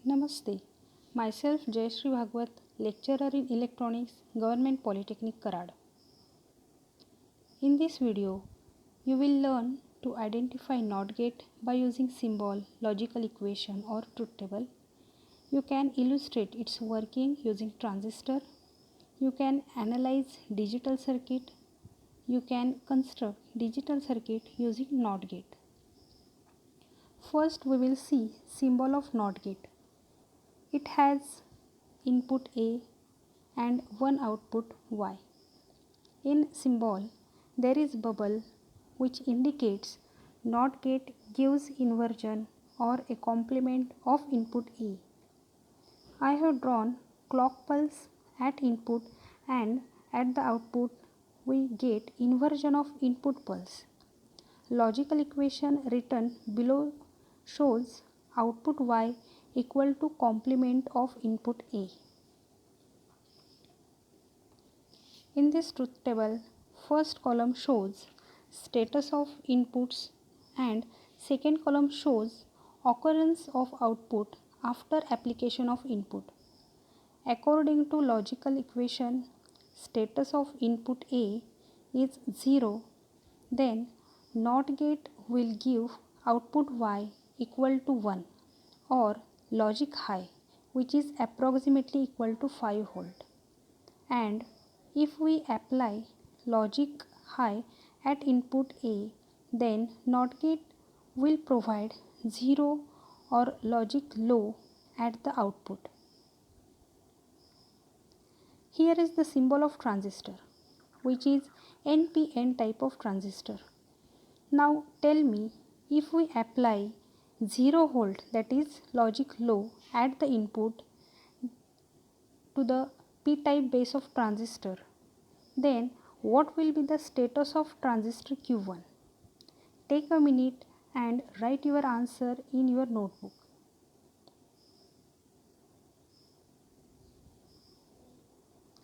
Namaste. Myself Jayashree Bhagwat, lecturer in electronics, Government Polytechnic Karad. In this video, you will learn to identify NOT gate by using symbol, logical equation or truth table. You can illustrate its working using transistor. You can analyze digital circuit. You can construct digital circuit using NOT gate. First, we will see symbol of NOT gate. It has input A and one output Y. In symbol, there is bubble which indicates NOT gate gives inversion or a complement of input A. I have drawn clock pulse at input and at the output we get inversion of input pulse. Logical equation written below shows output Y equal to complement of input A. In this truth table, first column shows status of inputs and second column shows occurrence of output after application of input. According to logical equation, status of input A is 0, then NOT gate will give output Y equal to 1 or logic high, which is approximately equal to 5 volt. And if we apply logic high at input A, then NOT gate will provide 0 or logic low at the output. Here is the symbol of transistor, which is NPN type of transistor. Now tell me, if we apply 0 volt, that is logic low, at the input to the p-type base of transistor, then what will be the status of transistor Q1? Take a minute and write your answer in your notebook.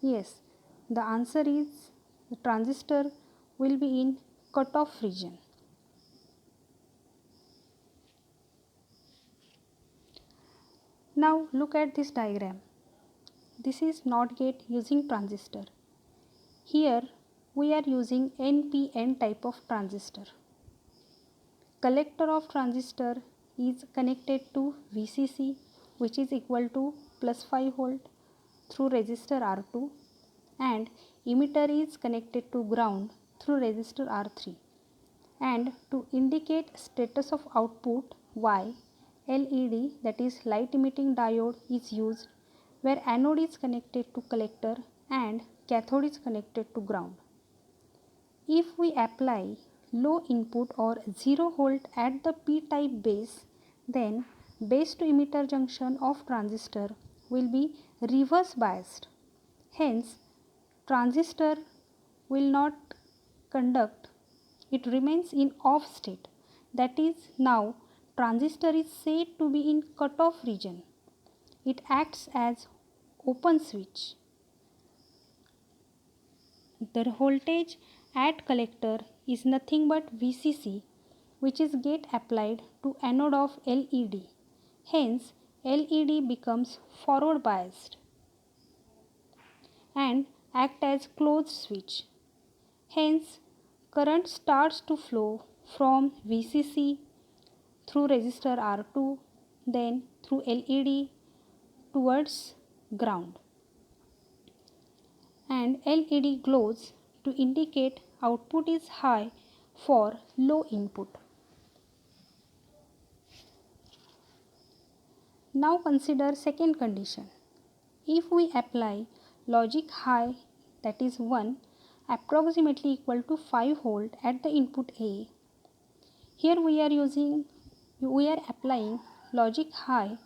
Yes, the answer is the transistor will be in cutoff region. Now look at this diagram. This is NOT gate using transistor. Here we are using NPN type of transistor. Collector of transistor is connected to VCC, which is equal to plus 5 volt through resistor R2, and emitter is connected to ground through resistor R3. And to indicate status of output Y, LED, that is light emitting diode, is used, where anode is connected to collector and cathode is connected to ground. If we apply low input or 0 volt at the p-type base, then base to emitter junction of transistor will be reverse biased. Hence, transistor will not conduct, it remains in off state. That is, now transistor is said to be in cutoff region. It acts as open switch. The voltage at collector is nothing but VCC, which is gate applied to anode of LED. Hence, LED becomes forward biased and act as closed switch. Hence, current starts to flow from VCC through resistor R2, then through LED towards ground. And LED glows to indicate output is high for low input. Now consider second condition. If we apply logic high, that is 1, approximately equal to 5 volt at the input A, here we are applying logic high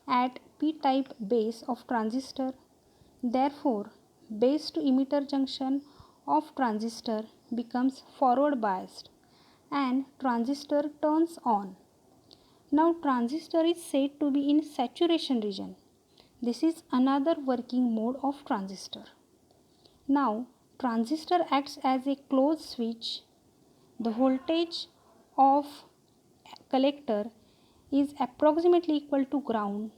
at p-type base of transistor. Therefore, base to emitter junction of transistor becomes forward biased and transistor turns on. Now transistor is said to be in saturation region. This is another working mode of transistor. Now transistor acts as a closed switch. The voltage of collector is approximately equal to ground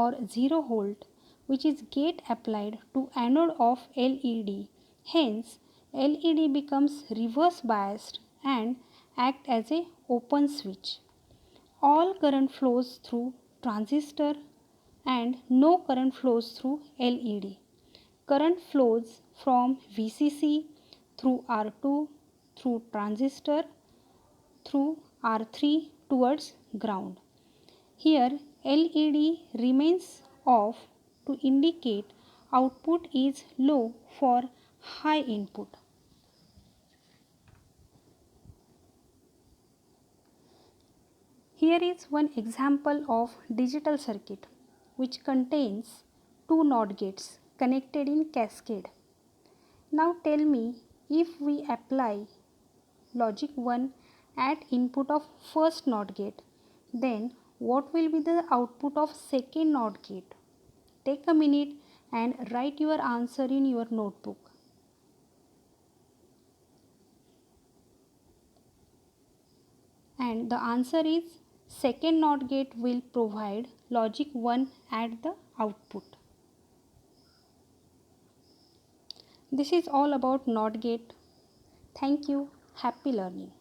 or 0 volt, which is gate applied to anode of LED. Hence, LED becomes reverse biased and act as a open switch. All current flows through transistor and no current flows through LED. Current flows from VCC through R2 through transistor through R3 towards ground. Here LED remains off to indicate output is low for high input. Here is one example of digital circuit which contains two NOT gates connected in cascade. Now tell me, if we apply logic 1 at input of first NOT gate, then what will be the output of second NOT gate? Take a minute and write your answer in your notebook. And the answer is second NOT gate will provide logic 1 at the output. This is all about NOT gate. Thank you. Happy learning.